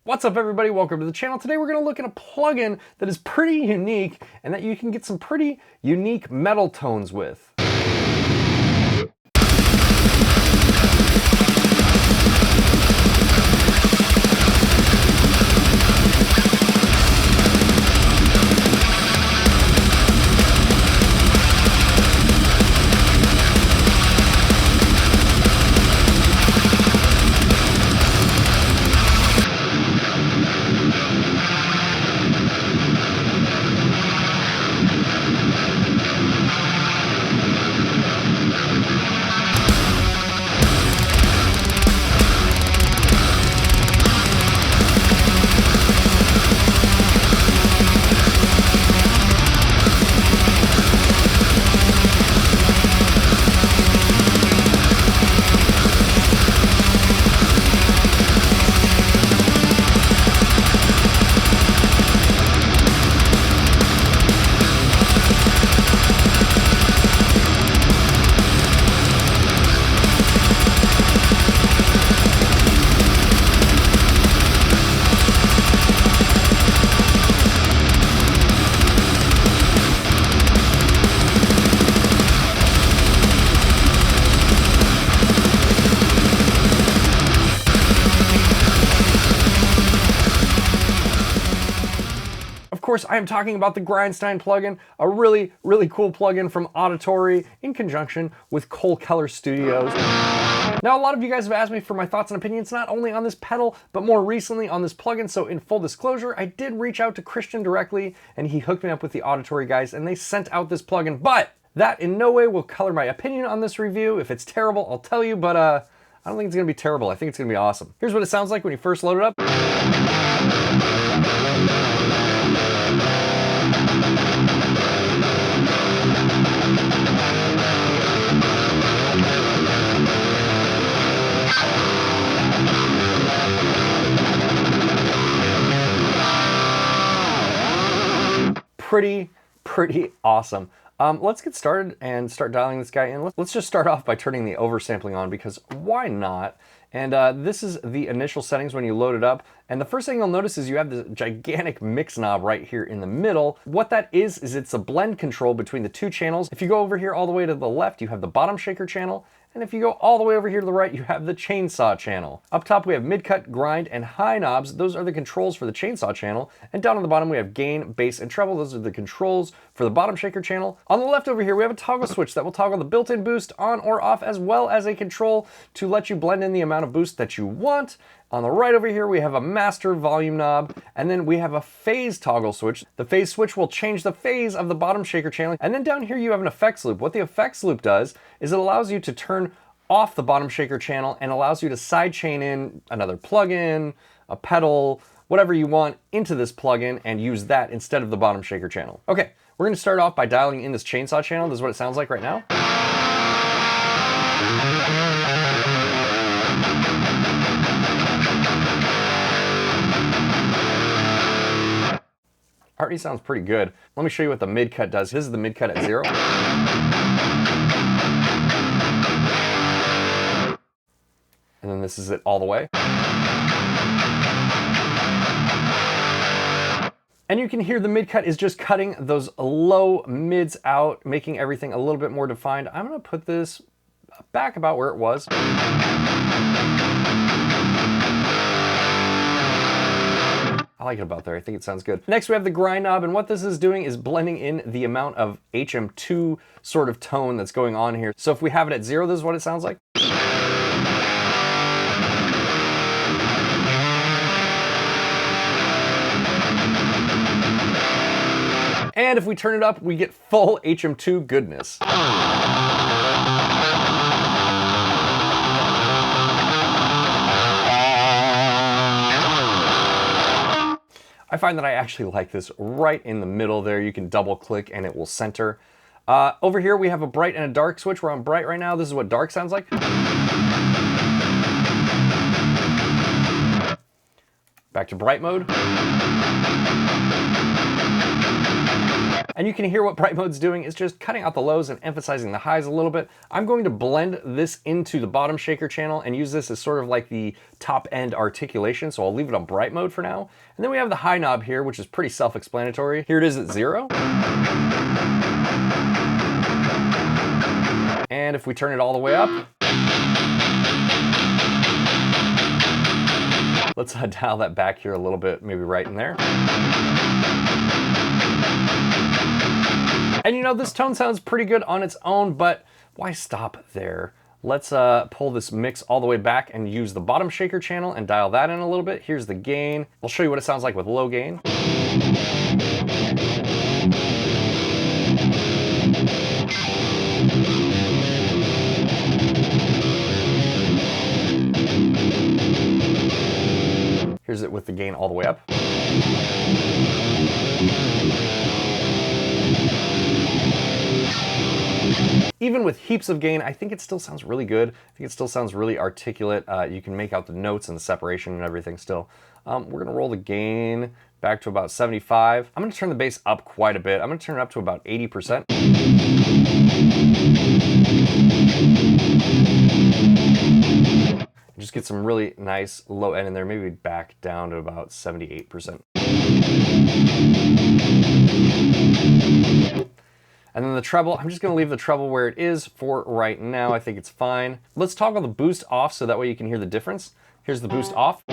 What's up everybody, welcome to the channel. Today we're going to look at a plugin that is pretty unique and that you can get some pretty unique metal tones with. Of course, I am talking about the GRINDSTEIN plugin, a really cool plugin from Auditory in conjunction with Cole Keller Studios. Now, a lot of you guys have asked me for my thoughts and opinions, not only on this pedal, but more recently on this plugin. So in full disclosure, I did reach out to Christian directly and he hooked me up with the Auditory guys and they sent out this plugin, but that in no way will color my opinion on this review. If it's terrible, I'll tell you, but I don't think it's gonna be terrible. I think it's gonna be awesome. Here's what it sounds like when you first load it up. Pretty awesome. Let's get started and start dialing this guy in. Let's just start off by turning the oversampling on because why not? And this is the initial settings when you load it up. And the first thing you'll notice is you have this gigantic mix knob right here in the middle. What that is it's a blend control between the two channels. If you go over here all the way to the left, you have the bottom shaker channel. And if you go all the way over here to the right, you have the chainsaw channel. Up top, we have mid-cut, grind, and high knobs. Those are the controls for the chainsaw channel. And down on the bottom, we have gain, bass, and treble. Those are the controls for the bottom shaker channel. On the left over here, we have a toggle switch that will toggle the built-in boost on or off, as well as a control to let you blend in the amount of boost that you want. On the right over here, we have a master volume knob, and then we have a phase toggle switch. The phase switch will change the phase of the bottom shaker channel. And then down here, you have an effects loop. What the effects loop does is it allows you to turn off the bottom shaker channel and allows you to sidechain in another plugin, a pedal, whatever you want into this plugin and use that instead of the bottom shaker channel. Okay, we're gonna start off by dialing in this chainsaw channel. This is what it sounds like right now. Already sounds pretty good. Let me show you what the mid-cut does. This is the mid-cut at 0. And then this is it all the way. And you can hear the mid-cut is just cutting those low mids out, making everything a little bit more defined. I'm gonna put this back about where it was. I like it about there. I think it sounds good. Next, we have the grind knob, and what this is doing is blending in the amount of HM2 sort of tone that's going on here. So if we have it at 0, this is what it sounds like. And if we turn it up, we get full HM2 goodness. I find that I actually like this right in the middle there. You can double click and it will center. Over here we have a bright and a dark switch. We're on bright right now. This is what dark sounds like. Back to bright mode. And you can hear what bright mode's doing. It's just cutting out the lows and emphasizing the highs a little bit. I'm going to blend this into the bottom shaker channel and use this as sort of like the top end articulation. So I'll leave it on bright mode for now. And then we have the high knob here, which is pretty self-explanatory. Here it is at 0. And if we turn it all the way up, let's dial that back here a little bit, maybe right in there. And you know, this tone sounds pretty good on its own, but why stop there? Let's pull this mix all the way back and use the bottom shaker channel and dial that in a little bit. Here's the gain. I'll show you what it sounds like with low gain. Here's it with the gain all the way up. Even with heaps of gain, I think it still sounds really good. I think it still sounds really articulate. You can make out the notes and the separation and everything still. We're gonna roll the gain back to about 75. I'm gonna turn the bass up quite a bit. I'm gonna turn it up to about 80%. Just get some really nice low end in there, maybe back down to about 78%. And then the treble, I'm just gonna leave the treble where it is for right now. I think it's fine. Let's toggle the boost off so that way you can hear the difference. Here's the boost off.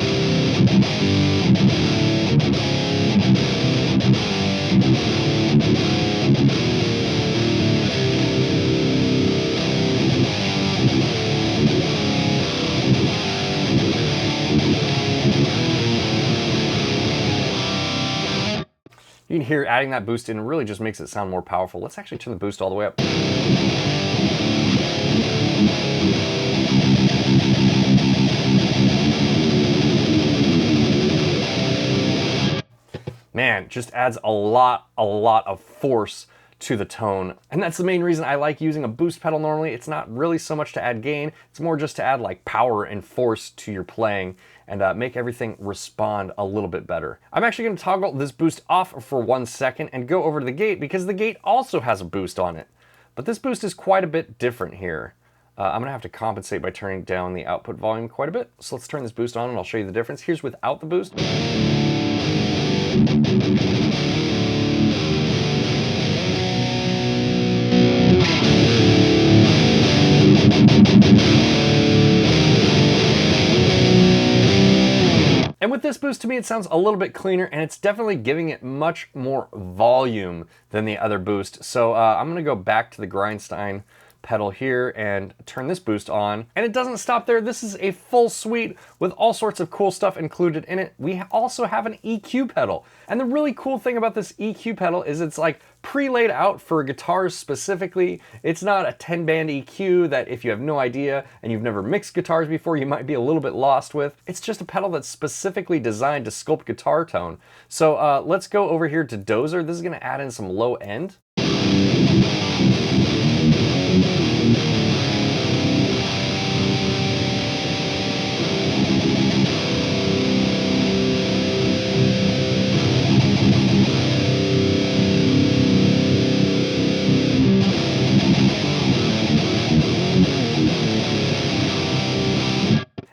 You can hear adding that boost in really just makes it sound more powerful. Let's actually turn the boost all the way up. Man, just adds a lot of force to the tone. And that's the main reason I like using a boost pedal normally. It's not really so much to add gain, it's more just to add like power and force to your playing and make everything respond a little bit better. I'm actually gonna toggle this boost off for 1 second and go over to the gate because the gate also has a boost on it. But this boost is quite a bit different here. I'm gonna have to compensate by turning down the output volume quite a bit. So let's turn this boost on and I'll show you the difference. Here's without the boost. And with this boost, to me, it sounds a little bit cleaner and it's definitely giving it much more volume than the other boost. So I'm gonna go back to the Grindstein pedal here and turn this boost on. And it doesn't stop there. This is a full suite with all sorts of cool stuff included in it. We also have an EQ pedal. And the really cool thing about this EQ pedal is it's like pre-laid out for guitars specifically. It's not a 10-band EQ that if you have no idea and you've never mixed guitars before, you might be a little bit lost with. It's just a pedal that's specifically designed to sculpt guitar tone. So let's go over here to Dozer. This is gonna add in some low end.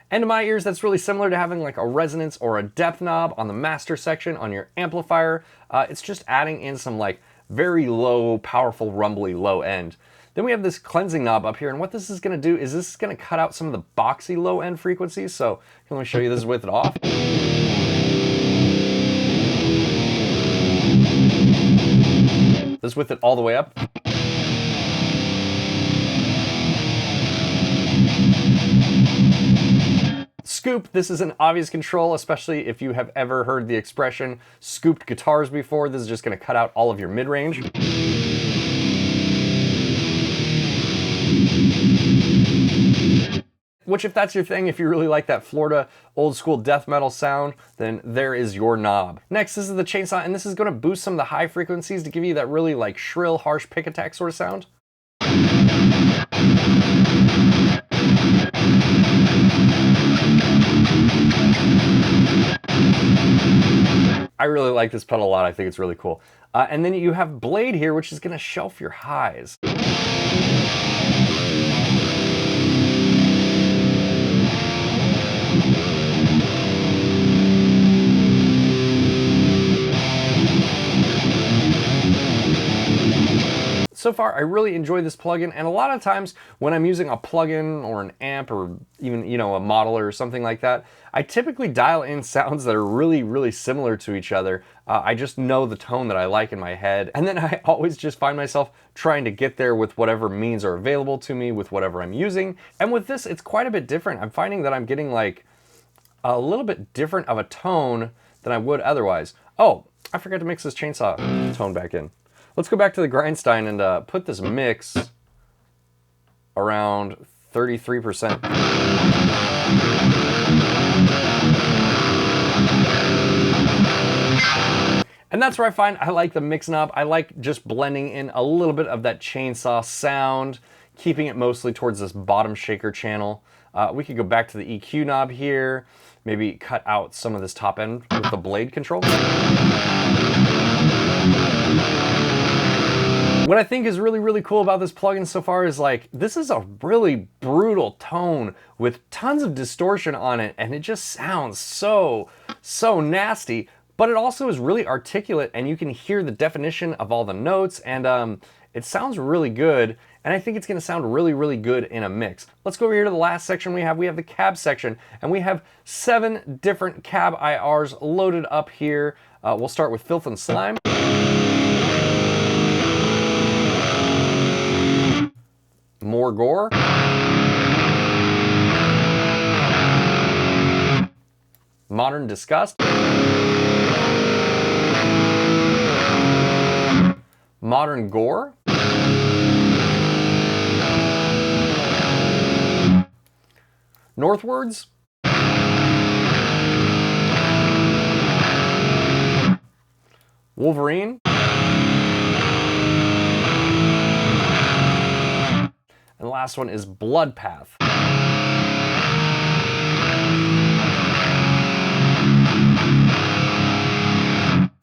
And to my ears, that's really similar to having like a resonance or a depth knob on the master section on your amplifier. It's just adding in some like very low, powerful, rumbly low end. Then we have this cleansing knob up here, and what this is gonna do is this is gonna cut out some of the boxy low end frequencies. So let me show you this with it off. This with it all the way up. Scoop, this is an obvious control, especially if you have ever heard the expression scooped guitars before. This is just gonna cut out all of your mid-range. Which, if that's your thing, if you really like that Florida old school death metal sound, then there is your knob. Next, this is the chainsaw, and this is gonna boost some of the high frequencies to give you that really like shrill, harsh pick attack sort of sound. I really like this pedal a lot. I think it's really cool. And then you have blade here, which is gonna shelf your highs. So far, I really enjoy this plugin, and a lot of times when I'm using a plugin or an amp or even, you know, a modeler or something like that, I typically dial in sounds that are really, really similar to each other. I just know the tone that I like in my head, and then I always just find myself trying to get there with whatever means are available to me, with whatever I'm using. And with this, it's quite a bit different. I'm finding that I'm getting like a little bit different of a tone than I would otherwise. Oh, I forgot to mix this chainsaw tone back in. Let's go back to the Grindstein and put this mix around 33%. And that's where I find I like the mix knob. I like just blending in a little bit of that chainsaw sound, keeping it mostly towards this bottom shaker channel. We could go back to the EQ knob here, maybe cut out some of this top end with the blade control. What I think is really, really cool about this plugin so far is like, this is a really brutal tone with tons of distortion on it, and it just sounds so nasty, but it also is really articulate, and you can hear the definition of all the notes, and it sounds really good, and I think it's gonna sound really, really good in a mix. Let's go over here to the last section we have. We have the cab section, and we have 7 different cab IRs loaded up here. We'll start with Filth and Slime. More Gore. Modern Disgust. Modern Gore. Northwards. Wolverine. And the last one is Bloodpath.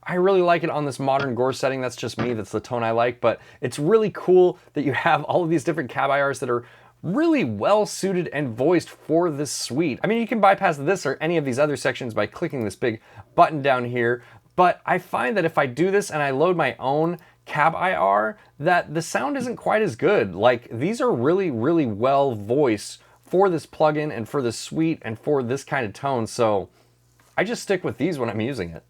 I really like it on this modern gore setting. That's just me, that's the tone I like, but it's really cool that you have all of these different cab IRs that are really well suited and voiced for this suite. I mean, you can bypass this or any of these other sections by clicking this big button down here, but I find that if I do this and I load my own cab IR, that the sound isn't quite as good. Like, these are really, really well voiced for this plugin and for this suite and for this kind of tone, so I just stick with these when I'm using it.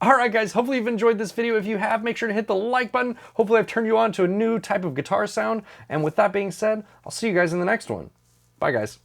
Alright guys, hopefully you've enjoyed this video. If you have, make sure to hit the like button. Hopefully I've turned you on to a new type of guitar sound. And with that being said, I'll see you guys in the next one. Bye guys.